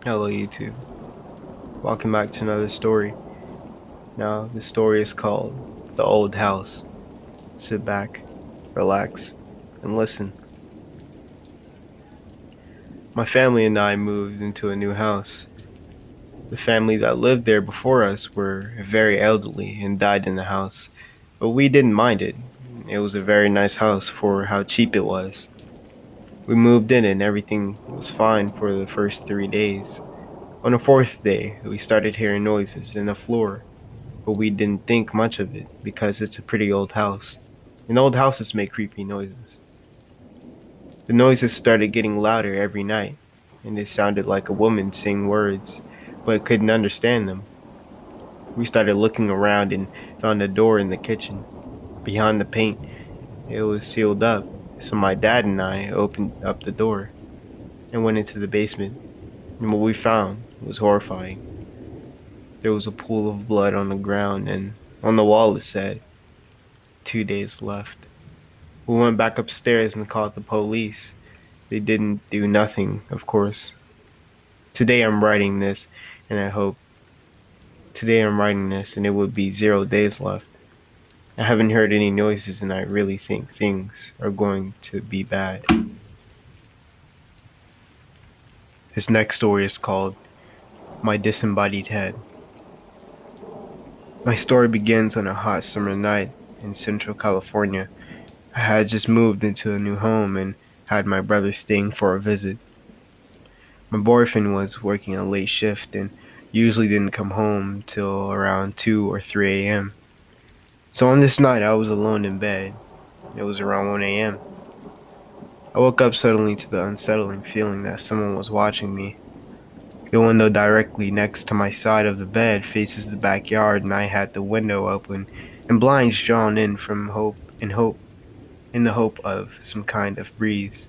Hello, YouTube. Welcome back to another story. Now, the story is called The Old House. Sit back, relax, and listen. My family and I moved into a new house. The family that lived there before us were very elderly and died in the house, but we didn't mind it. It was a very nice house for how cheap it was. We moved in and everything was fine for the first 3 days. On the fourth day, we started hearing noises in the floor, but we didn't think much of it because it's a pretty old house. And old houses make creepy noises. The noises started getting louder every night, and it sounded like a woman saying words, but couldn't understand them. We started looking around and found a door in the kitchen. Behind the paint, it was sealed up, so my dad and I opened up the door and went into the basement, and what we found was horrifying. There was a pool of blood on the ground, and on the wall it said, 2 days left. We went back upstairs and called the police. They didn't do nothing, of course. Today I'm writing this, and I hope today I'm writing this, and it would be 0 days left. I haven't heard any noises, and I really think things are going to be bad. This next story is called My Disembodied Head. My story begins on a hot summer night in Central California. I had just moved into a new home and had my brother staying for a visit. My boyfriend was working a late shift and usually didn't come home till around 2 or 3 a.m. So on this night, I was alone in bed. It was around 1 a.m. I woke up suddenly to the unsettling feeling that someone was watching me. The window directly next to my side of the bed faces the backyard, and I had the window open and blinds drawn in in the hope of some kind of breeze.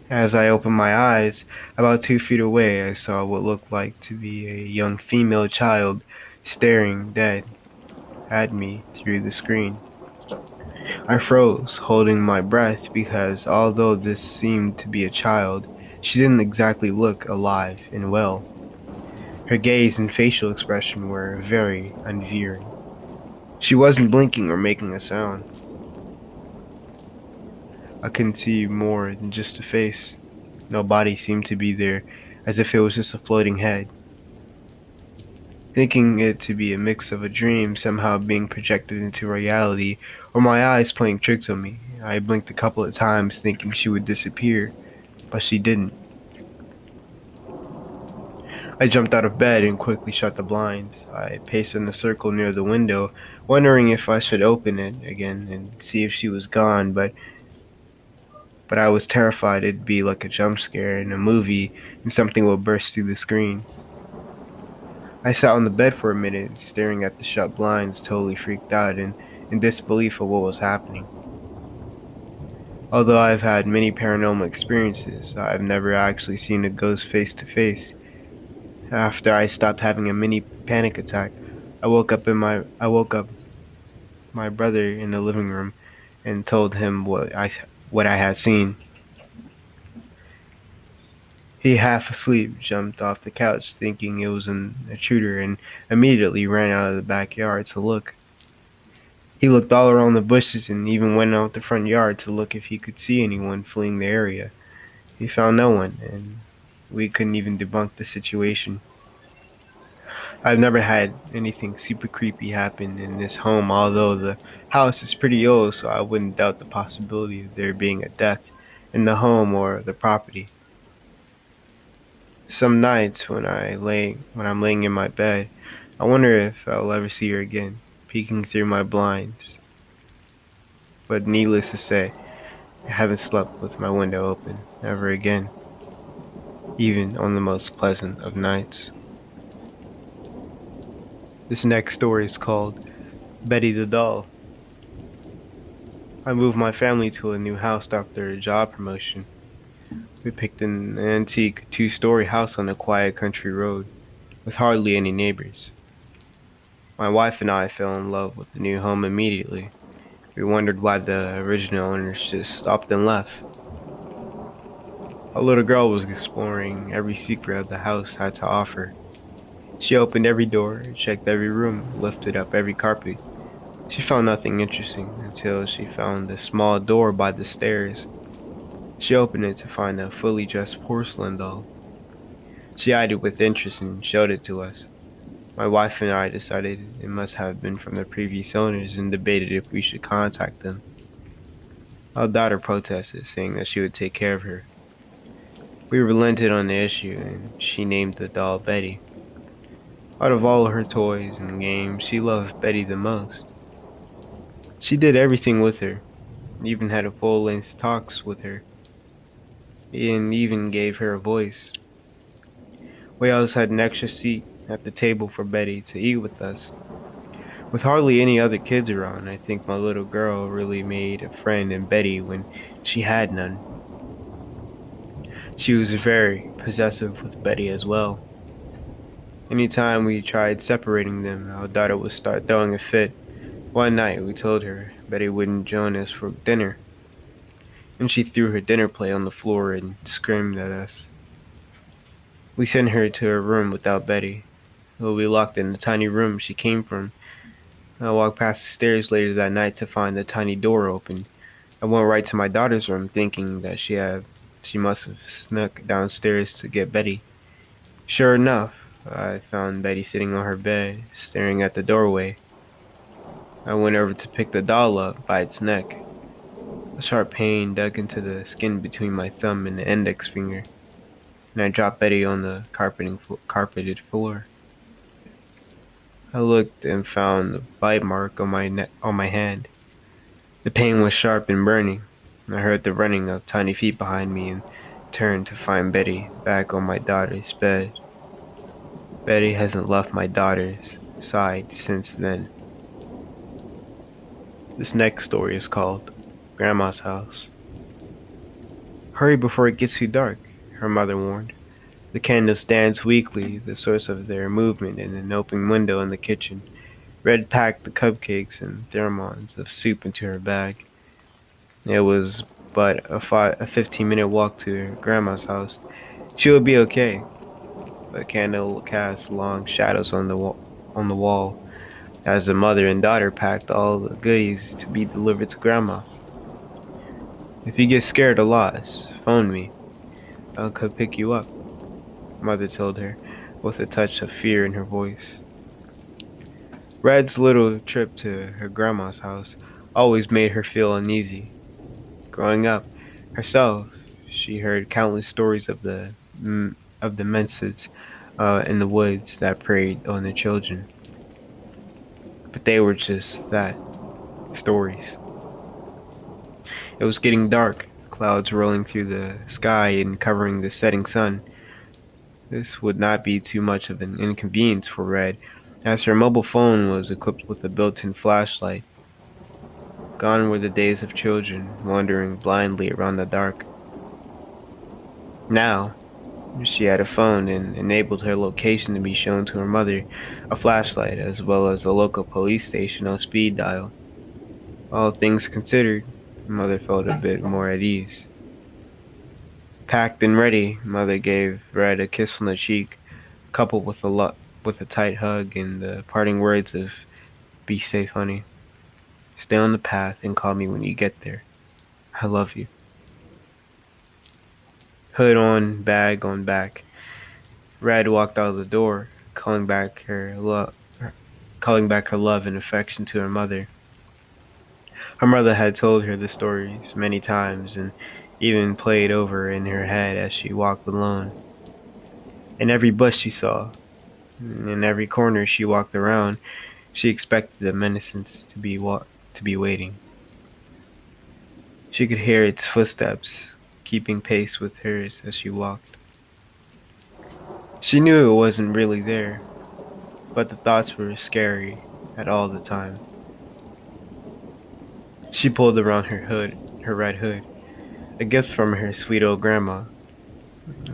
As I opened my eyes, about 2 feet away, I saw what looked like to be a young female child staring dead at me through the screen. I froze, holding my breath, because although this seemed to be a child, she didn't exactly look alive and well. Her gaze and facial expression were very unveering. She wasn't blinking or making a sound. I couldn't see more than just a face. No body seemed to be there, as if it was just a floating head. Thinking it to be a mix of a dream somehow being projected into reality, or my eyes playing tricks on me, I blinked a couple of times thinking she would disappear, but she didn't. I jumped out of bed and quickly shut the blinds. I paced in a circle near the window, wondering if I should open it again and see if she was gone, but I was terrified it'd be like a jump scare in a movie and something would burst through the screen. I sat on the bed for a minute, staring at the shut blinds, totally freaked out and in disbelief of what was happening. Although I've had many paranormal experiences, I've never actually seen a ghost face to face. After I stopped having a mini panic attack, I woke up my brother in the living room and told him what I had seen. He, half asleep, jumped off the couch thinking it was an intruder and immediately ran out of the backyard to look. He looked all around the bushes and even went out the front yard to look if he could see anyone fleeing the area. He found no one, and we couldn't even debunk the situation. I've never had anything super creepy happen in this home, although the house is pretty old, so I wouldn't doubt the possibility of there being a death in the home or the property. Some nights when I'm laying in my bed, I wonder if I'll ever see her again, peeking through my blinds. But needless to say, I haven't slept with my window open ever again, even on the most pleasant of nights. This next story is called Betty the Doll. I moved my family to a new house after a job promotion. We picked an antique 2-story house on a quiet country road with hardly any neighbors. My wife and I fell in love with the new home immediately. We wondered why the original owners just stopped and left. A little girl was exploring every secret of the house had to offer. She opened every door, checked every room, lifted up every carpet. She found nothing interesting until she found a small door by the stairs. She opened it to find a fully dressed porcelain doll. She eyed it with interest and showed it to us. My wife and I decided it must have been from the previous owners and debated if we should contact them. Our daughter protested, saying that she would take care of her. We relented on the issue, and she named the doll Betty. Out of all her toys and games, she loved Betty the most. She did everything with her, even had a full-length talks with her, and even gave her a voice. We always had an extra seat at the table for Betty to eat with us. With hardly any other kids around, I think my little girl really made a friend in Betty when she had none. She was very possessive with Betty as well. Anytime we tried separating them, our daughter would start throwing a fit. One night we told her Betty wouldn't join us for dinner, and she threw her dinner plate on the floor and screamed at us. We sent her to her room without Betty. We'll be locked in the tiny room she came from. I walked past the stairs later that night to find the tiny door open. I went right to my daughter's room thinking that she must have snuck downstairs to get Betty. Sure enough, I found Betty sitting on her bed, staring at the doorway. I went over to pick the doll up by its neck. A sharp pain dug into the skin between my thumb and the index finger, and I dropped Betty on the carpeted floor. I looked and found a bite mark on my hand. The pain was sharp and burning. I heard the running of tiny feet behind me and turned to find Betty back on my daughter's bed. Betty hasn't left my daughter's side since then. This next story is called Grandma's House. Hurry before it gets too dark, her mother warned. The candles danced weakly, the source of their movement in an open window in the kitchen. Red packed the cupcakes and thermons of soup into her bag. It was but a 15-minute walk to her grandma's house. She would be okay. The candle cast long shadows on the wall as the mother and daughter packed all the goodies to be delivered to grandma. If you get scared or lost, phone me. I'll come pick you up, mother told her, with a touch of fear in her voice. Red's little trip to her grandma's house always made her feel uneasy. Growing up herself, she heard countless stories of the menses in the woods that preyed on the children. But they were just that, stories. It was getting dark, clouds rolling through the sky and covering the setting sun. This would not be too much of an inconvenience for Red, as her mobile phone was equipped with a built-in flashlight. Gone were the days of children wandering blindly around the dark. Now, she had a phone and enabled her location to be shown to her mother, a flashlight, as well as a local police station on speed dial. All things considered, Mother felt a bit more at ease. Packed and ready, Mother gave Red a kiss on the cheek, coupled with a tight hug and the parting words of "Be safe, honey. Stay on the path and call me when you get there. I love you." Hood on, bag on back, Red walked out of the door, calling back her love and affection to her mother. Her mother had told her the stories many times and even played over in her head as she walked alone. In every bush she saw, in every corner she walked around, she expected the menacence to be waiting. She could hear its footsteps, keeping pace with hers as she walked. She knew it wasn't really there, but the thoughts were scary at all the time. She pulled around her red hood, a gift from her sweet old grandma,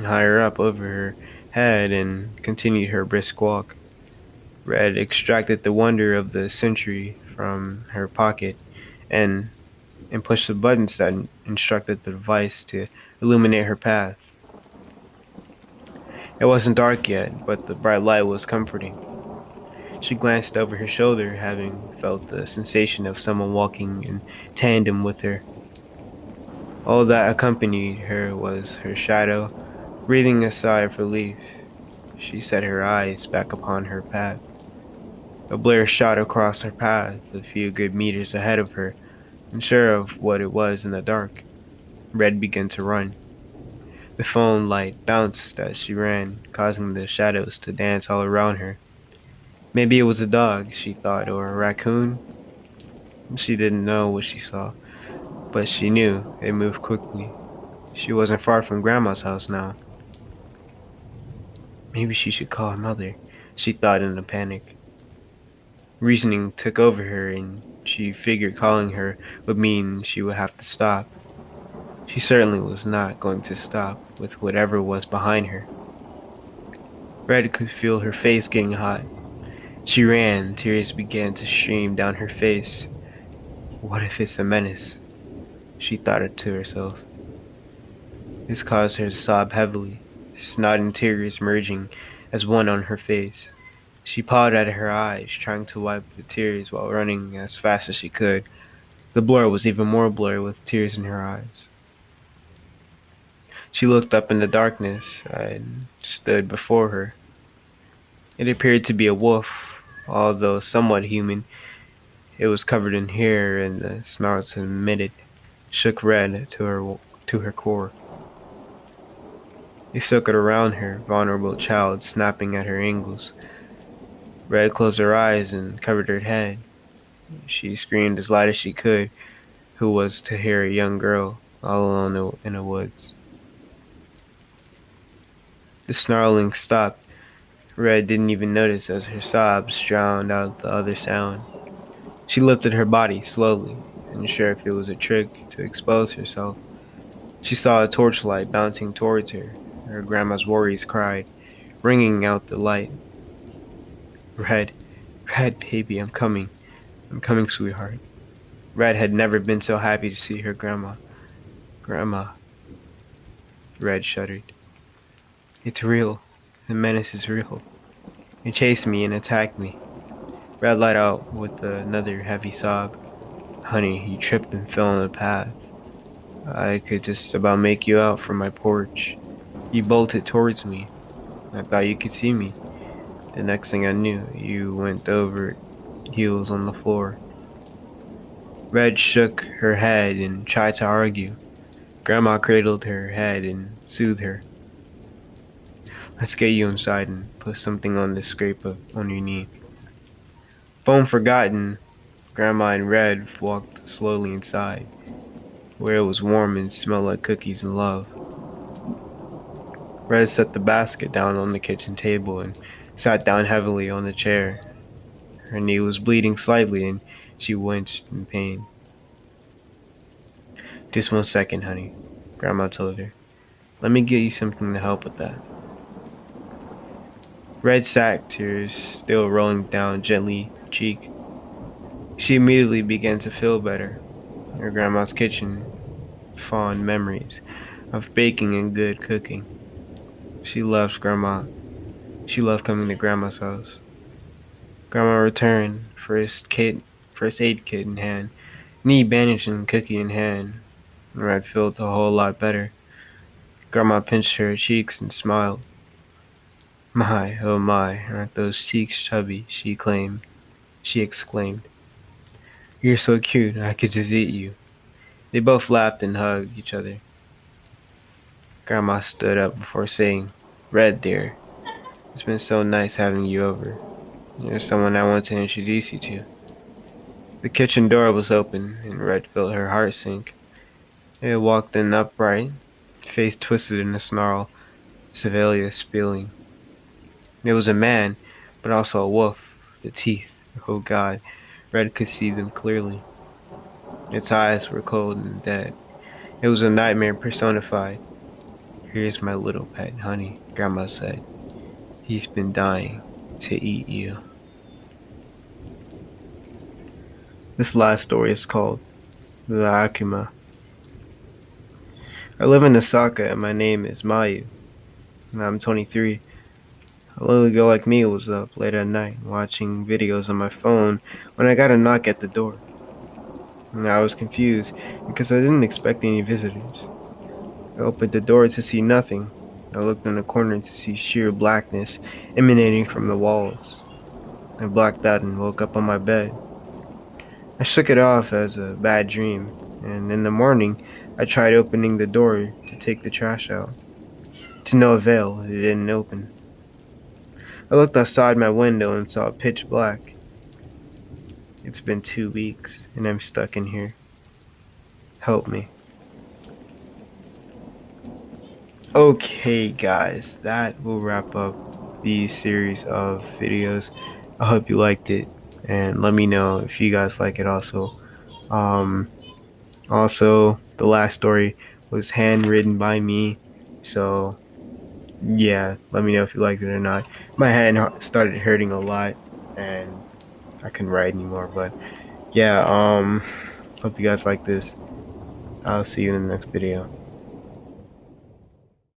higher up over her head, and continued her brisk walk. Red extracted the wonder of the century from her pocket and pushed the buttons that instructed the device to illuminate her path. It wasn't dark yet, but the bright light was comforting. She glanced over her shoulder, having felt the sensation of someone walking in tandem with her. All that accompanied her was her shadow, breathing a sigh of relief. She set her eyes back upon her path. A blur shot across her path, a few good meters ahead of her, unsure of what it was in the dark. Red began to run. The phone light bounced as she ran, causing the shadows to dance all around her. Maybe it was a dog, she thought, or a raccoon. She didn't know what she saw, but she knew it moved quickly. She wasn't far from Grandma's house now. Maybe she should call her mother, she thought in a panic. Reasoning took over her, and she figured calling her would mean she would have to stop. She certainly was not going to stop with whatever was behind her. Red could feel her face getting hot. She ran, tears began to stream down her face. What if it's a menace? She thought it to herself. This caused her to sob heavily, snot and tears merging as one on her face. She pawed at her eyes, trying to wipe the tears while running as fast as she could. The blur was even more blurry with tears in her eyes. She looked up in the darkness and stood before her. It appeared to be a wolf, although somewhat human. It was covered in hair, and the snarls it emitted shook Red to her core. It circled around her, vulnerable child snapping at her ankles. Red closed her eyes and covered her head. She screamed as loud as she could. Who was to hear a young girl all alone in the woods? The snarling stopped. Red didn't even notice as her sobs drowned out the other sound. She lifted her body slowly, unsure if it was a trick to expose herself. She saw a torchlight bouncing towards her. Her grandma's worries cried, ringing out the light. Red, Red, baby, I'm coming. I'm coming, sweetheart. Red had never been so happy to see her grandma. Grandma. Red shuddered. It's real. The menace is real. It chased me and attacked me. Red let out with another heavy sob. Honey, you tripped and fell on the path. I could just about make you out from my porch. You bolted towards me. I thought you could see me. The next thing I knew, you went over heels on the floor. Red shook her head and tried to argue. Grandma cradled her head and soothed her. Let's get you inside and put something on this scrape on your knee. Phone forgotten, Grandma and Red walked slowly inside, where it was warm and smelled like cookies and love. Red set the basket down on the kitchen table and sat down heavily on the chair. Her knee was bleeding slightly and she winced in pain. Just 1 second, honey, Grandma told her. Let me get you something to help with that. Red sat, tears still rolling down gently her cheek. She immediately began to feel better. Her grandma's kitchen, fond memories of baking and good cooking. She loved Grandma. She loved coming to Grandma's house. Grandma returned, first aid kit in hand, knee bandage and cookie in hand. Red felt a whole lot better. Grandma pinched her cheeks and smiled. My, oh my, aren't those cheeks chubby, she exclaimed. You're so cute, I could just eat you. They both laughed and hugged each other. Grandma stood up before saying, Red dear, it's been so nice having you over. You're someone I want to introduce you to. The kitchen door was open, and Red felt her heart sink. It walked in upright, face twisted in a snarl, Sevilla spilling. It was a man, but also a wolf. The teeth, oh God, Red could see them clearly. Its eyes were cold and dead. It was a nightmare personified. Here's my little pet, honey, Grandma said. He's been dying to eat you. This last story is called The Akuma. I live in Osaka and my name is Mayu. I'm 23. A little girl like me was up late at night watching videos on my phone when I got a knock at the door. And I was confused because I didn't expect any visitors. I opened the door to see nothing. I looked in the corner to see sheer blackness emanating from the walls. I blacked out and woke up on my bed. I shook it off as a bad dream, and in the morning I tried opening the door to take the trash out. To no avail, it didn't open. I looked outside my window and saw pitch black. It's been 2 weeks, and I'm stuck in here. Help me. Okay, guys, that will wrap up the series of videos. I hope you liked it, and let me know if you guys like it also. Um, Also, the last story was handwritten by me, so yeah, let me know if you liked it or not. My hand started hurting a lot, and I couldn't write anymore. But yeah, hope you guys like this. I'll see you in the next video.